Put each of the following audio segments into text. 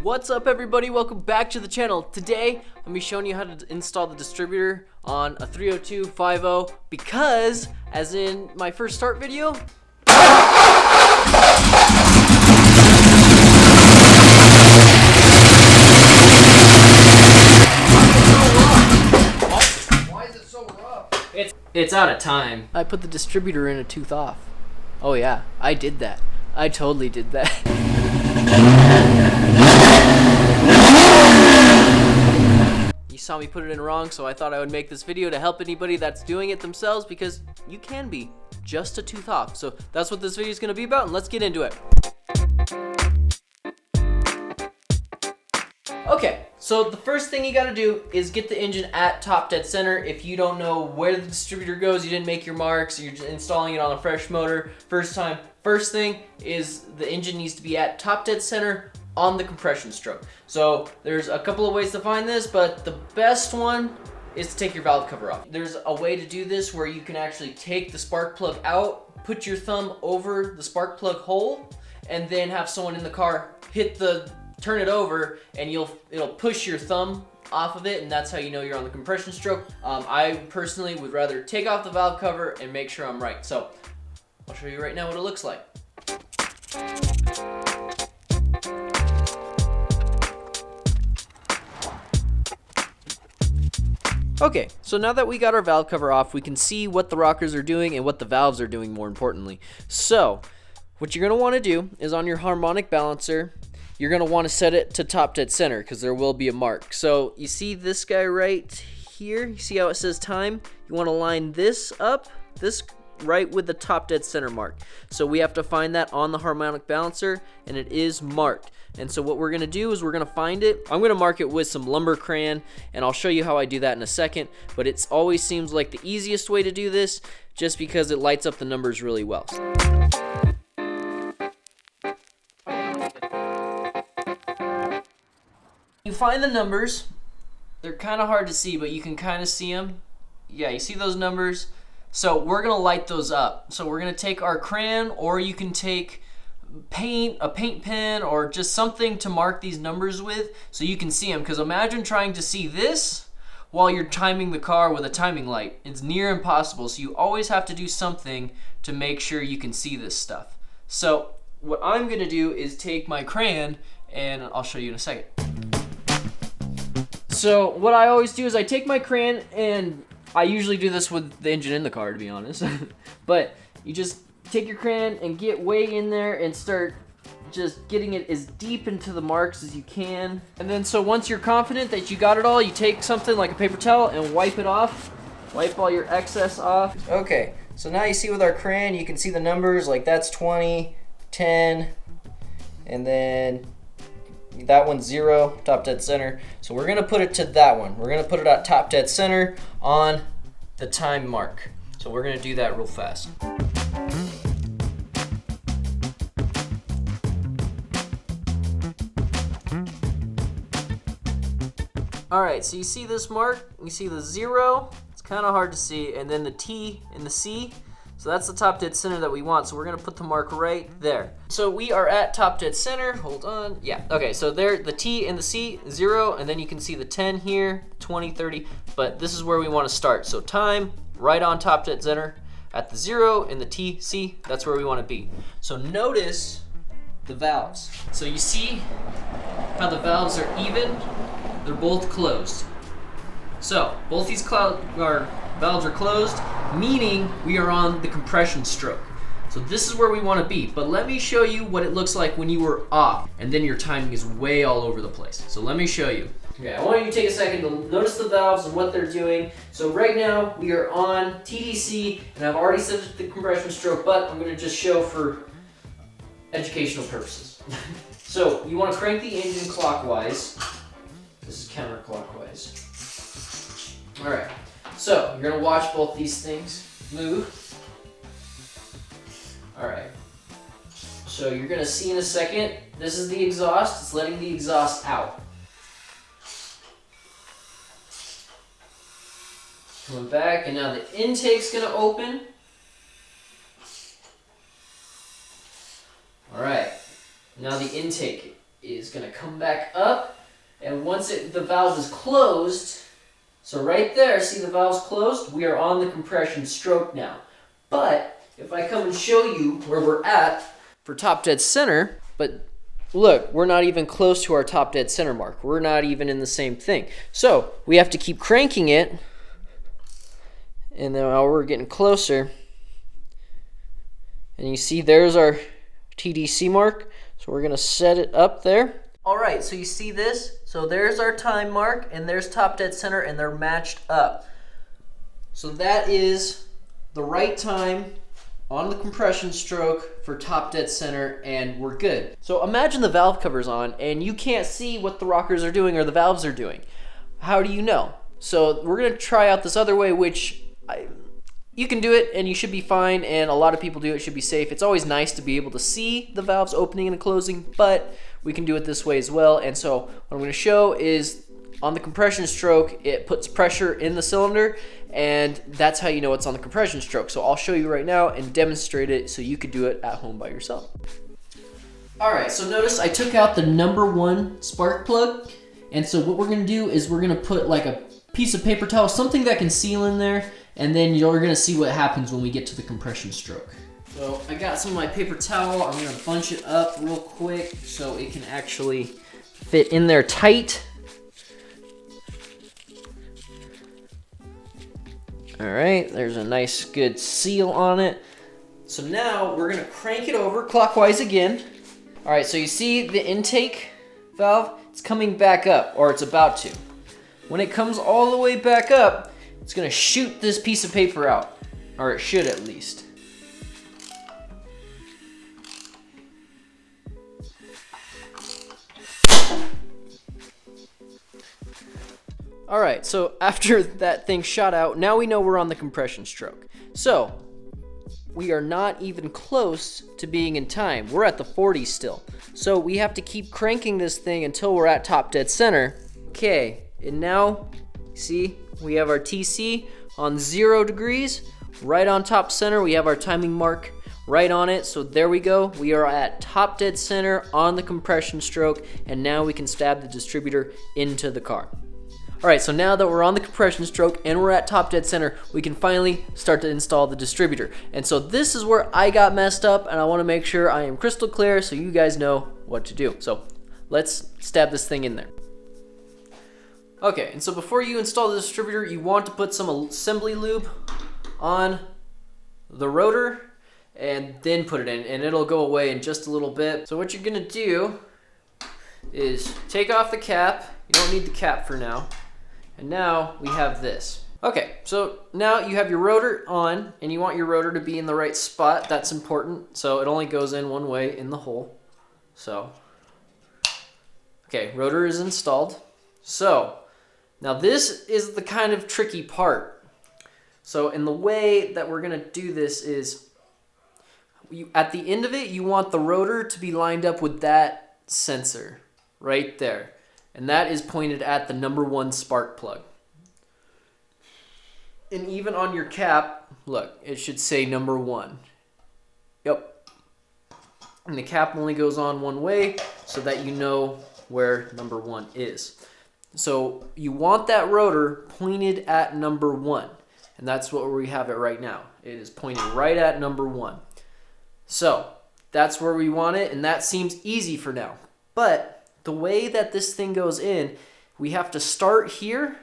What's up everybody, welcome back to the channel. Today, I'm be showing you how to install the distributor on a 302.50 because, as in my first start video, Why is it so rough? It's out of time. I put the distributor in a tooth off. Oh yeah, I did that. I totally did that. You saw me put it in wrong, so I thought I would make this video to help anybody that's doing it themselves, because you can be just a tooth off. So that's what this video is going to be about, and let's get into it. Okay, so the first thing you got to do is get the engine at top dead center. If you don't know where the distributor goes, you didn't make your marks, you're just installing it on a fresh motor first time. First thing is the engine needs to be at top dead center on the compression stroke. So there's a couple of ways to find this, but the best one is to take your valve cover off. There's a way to do this where you can actually take the spark plug out, put your thumb over the spark plug hole, and then have someone in the car turn it over, and it'll push your thumb off of it, and that's how you know you're on the compression stroke. I personally would rather take off the valve cover and make sure I'm right. So I'll show you right now what it looks like. Okay, so now that we got our valve cover off, we can see what the rockers are doing and what the valves are doing, more importantly. So what you're going to want to do is on your harmonic balancer, you're going to want to set it to top dead center because there will be a mark. So you see this guy right here? You see how it says time? You want to line this up, this right with the top dead center mark. So we have to find that on the harmonic balancer, and it is marked. And so what we're going to do is we're going to find it. I'm going to mark it with some lumber crayon, and I'll show you how I do that in a second. But it always seems like the easiest way to do this just because it lights up the numbers really well. You find the numbers. They're kind of hard to see, but you can kind of see them. Yeah, you see those numbers? So we're going to light those up. So we're going to take our crayon, or you can take a paint pen, or just something to mark these numbers with so you can see them. Because imagine trying to see this while you're timing the car with a timing light. It's near impossible. So you always have to do something to make sure you can see this stuff. So what I'm going to do is take my crayon, and I'll show you in a second. So what I always do is I take my crayon, and I usually do this with the engine in the car, to be honest. But you just take your crayon and get way in there and start just getting it as deep into the marks as you can. And then so once you're confident that you got it all, you take something like a paper towel and wipe it off. Wipe all your excess off. Okay, so now you see with our crayon, you can see the numbers, like that's 20, 10, and then that one's 0, top dead center. So we're gonna put it to that one. We're gonna put it at top dead center on the time mark. So we're gonna do that real fast. All right, so you see this mark, you see the 0, it's kind of hard to see, and then the T and the C. So that's the top dead center that we want. So we're gonna put the mark right there. So we are at top dead center. Hold on. Yeah. Okay. So there, the T and the C, 0, and then you can see the 10 here, 20, 30. But this is where we want to start. So time right on top dead center at the 0 and the T, C. That's where we want to be. So notice the valves. So you see how the valves are even. They're both closed. So both these valves are closed, meaning we are on the compression stroke. So this is where we want to be, but let me show you what it looks like when you were off, and then your timing is way all over the place. So let me show you. Okay, I want you to take a second to notice the valves and what they're doing. So right now we are on TDC, and I've already set it to the compression stroke, but I'm going to just show for educational purposes. So you want to crank the engine clockwise. This is counterclockwise. All right. So you're gonna watch both these things move. All right. So you're gonna see in a second, this is the exhaust, it's letting the exhaust out. Coming back, and now the intake's gonna open. All right. Now the intake is going to come back up, and once the valve is closed, so right there, see the valve's closed? We are on the compression stroke now. But if I come and show you where we're at for top dead center, but look, we're not even close to our top dead center mark. We're not even in the same thing. So we have to keep cranking it, and then now we're getting closer. And you see there's our TDC mark. So we're gonna set it up there. All right, so you see this? So there's our time mark, and there's top dead center, and they're matched up. So that is the right time on the compression stroke for top dead center, and we're good. So imagine the valve cover's on, and you can't see what the rockers are doing or the valves are doing. How do you know? So we're gonna try out this other way, which you can do it and you should be fine, and a lot of people do it, should be safe. It's always nice to be able to see the valves opening and closing, but we can do it this way as well. And so what I'm going to show is on the compression stroke, it puts pressure in the cylinder, and that's how you know it's on the compression stroke. So I'll show you right now and demonstrate it so you could do it at home by yourself. All right, so notice I took out the #1 spark plug, and so what we're going to do is we're going to put like a piece of paper towel, something that can seal in there, and then you're gonna see what happens when we get to the compression stroke. So I got some of my paper towel. I'm gonna bunch it up real quick so it can actually fit in there tight. All right, there's a nice good seal on it. So now we're gonna crank it over clockwise again. All right, so you see the intake valve, it's coming back up, or it's about to. When it comes all the way back up, it's gonna shoot this piece of paper out, or it should at least. All right, so after that thing shot out, now we know we're on the compression stroke. So we are not even close to being in time. We're at the 40s still. So we have to keep cranking this thing until we're at top dead center. Okay, and now, see, we have our TC on 0 degrees. Right on top center, we have our timing mark right on it. So there we go. We are at top dead center on the compression stroke, and now we can stab the distributor into the car. All right, so now that we're on the compression stroke and we're at top dead center, we can finally start to install the distributor. And so this is where I got messed up, and I wanna make sure I am crystal clear so you guys know what to do. So let's stab this thing in there. Okay, and so before you install the distributor, you want to put some assembly lube on the rotor and then put it in, and it'll go away in just a little bit. So what you're gonna do is take off the cap. You don't need the cap for now. And now we have this. Okay, so now you have your rotor on, and you want your rotor to be in the right spot. That's important. So it only goes in one way in the hole. So, okay, rotor is installed. So now this is the kind of tricky part. So in the way that we're gonna do this is, at the end of it, you want the rotor to be lined up with that sensor right there. And that is pointed at the #1 spark plug. And even on your cap, look, it should say #1. Yep. And the cap only goes on one way so that you know where #1 is. So you want that rotor pointed at #1. And that's what we have it right now. It is pointed right at #1. So that's where we want it, and that seems easy for now. But the way that this thing goes in, we have to start here,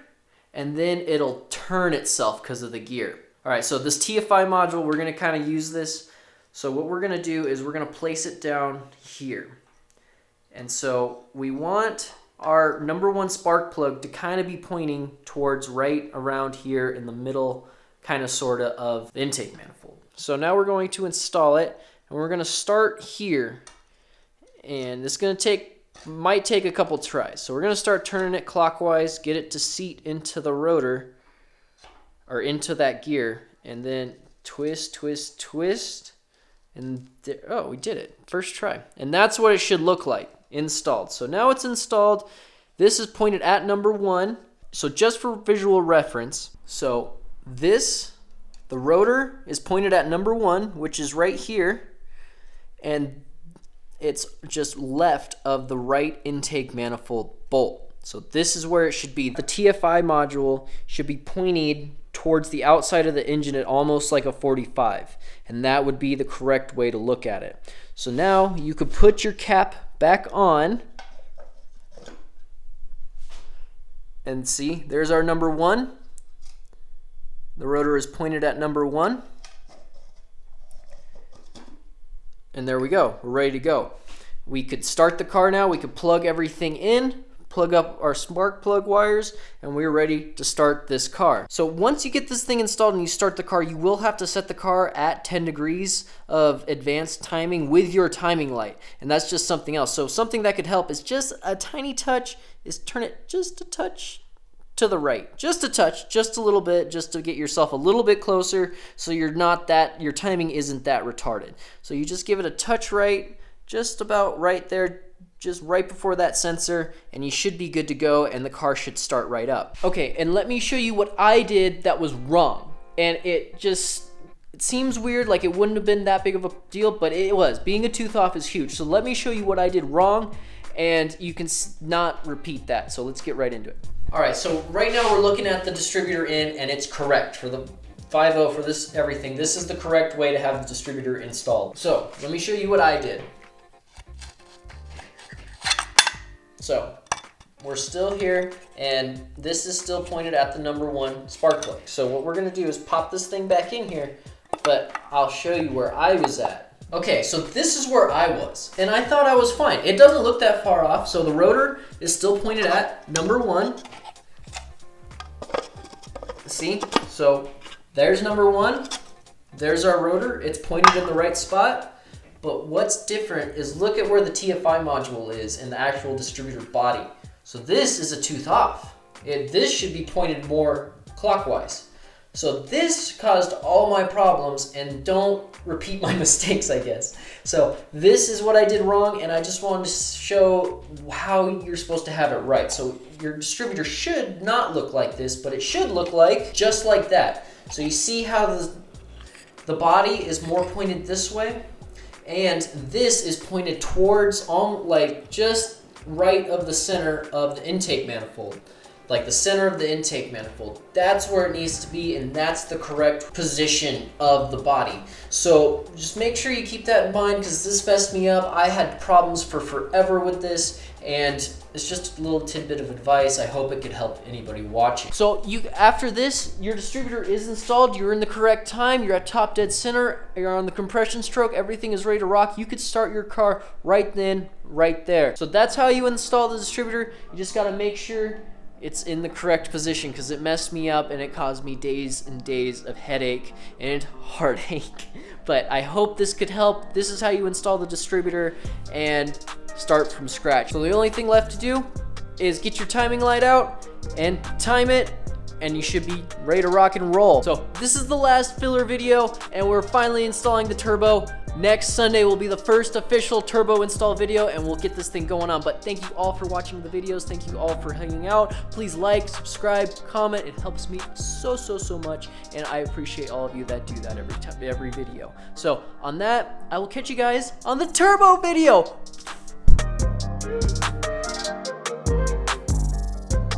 and then it'll turn itself because of the gear. All right, so this TFI module, we're gonna kind of use this. So what we're gonna do is we're gonna place it down here. And so we want our #1 spark plug to kind of be pointing towards right around here in the middle, kind of sorta of the intake manifold. So now we're going to install it, and we're gonna start here. And it's gonna might take a couple tries. So we're gonna start turning it clockwise, get it to seat into the rotor, or into that gear, and then twist, twist, twist, and oh, we did it, first try. And that's what it should look like, installed. So now it's installed. This is pointed at #1. So just for visual reference, so the rotor is pointed at #1, which is right here, and it's just left of the right intake manifold bolt. So this is where it should be. The TFI module should be pointed towards the outside of the engine at almost like a 45, and that would be the correct way to look at it. So now you could put your cap back on and see, there's our number 1. The rotor is pointed at number 1. And there we go, we're ready to go. We could start the car now, we could plug everything in, plug up our spark plug wires, and we're ready to start this car. So once you get this thing installed and you start the car, you will have to set the car at 10 degrees of advanced timing with your timing light, and that's just something else. So something that could help is just a tiny touch, is turn it just a touch to the right, just a touch, just a little bit, just to get yourself a little bit closer so you're not that, your timing isn't that retarded. So you just give it a touch right, just about right there, just right before that sensor, and you should be good to go, and the car should start right up. Okay, and let me show you what I did that was wrong. And it seems weird, like it wouldn't have been that big of a deal, but it was. Being a tooth off is huge. So let me show you what I did wrong, and you can not repeat that. So let's get right into it. All right, so right now we're looking at the distributor in, and it's correct for the 5.0, for this everything. This is the correct way to have the distributor installed. So let me show you what I did. So we're still here, and this is still pointed at the number 1 spark plug. So what we're gonna do is pop this thing back in here, but I'll show you where I was at. Okay, so this is where I was, and I thought I was fine. It doesn't look that far off, so the rotor is still pointed at number 1. See? So there's number 1. There's our rotor. It's pointed in the right spot. But what's different is look at where the TFI module is in the actual distributor body. So this is a tooth off. This should be pointed more clockwise. So this caused all my problems, and don't repeat my mistakes, I guess. So this is what I did wrong, and I just wanted to show how you're supposed to have it right. So your distributor should not look like this, but it should look like just like that. So you see how the body is more pointed this way, and this is pointed towards like just right of the center of the intake manifold. Like the center of the intake manifold. That's where it needs to be, and that's the correct position of the body. So just make sure you keep that in mind, because this messed me up. I had problems for forever with this, and it's just a little tidbit of advice. I hope it could help anybody watching. So after this, your distributor is installed, you're in the correct time, you're at top dead center, you're on the compression stroke, everything is ready to rock. You could start your car right then, right there. So that's how you install the distributor. You just gotta make sure it's in the correct position, because it messed me up and it caused me days and days of headache and heartache. But I hope this could help. This is how you install the distributor and start from scratch. So the only thing left to do is get your timing light out and time it, and you should be ready to rock and roll. So this is the last filler video, and we're finally installing the turbo. Next Sunday will be the first official turbo install video, and we'll get this thing going on. But thank you all for watching the videos. Thank you all for hanging out. Please like, subscribe, comment. It helps me so much, and I appreciate all of you that do that every video. So on that, I will catch you guys on the turbo video.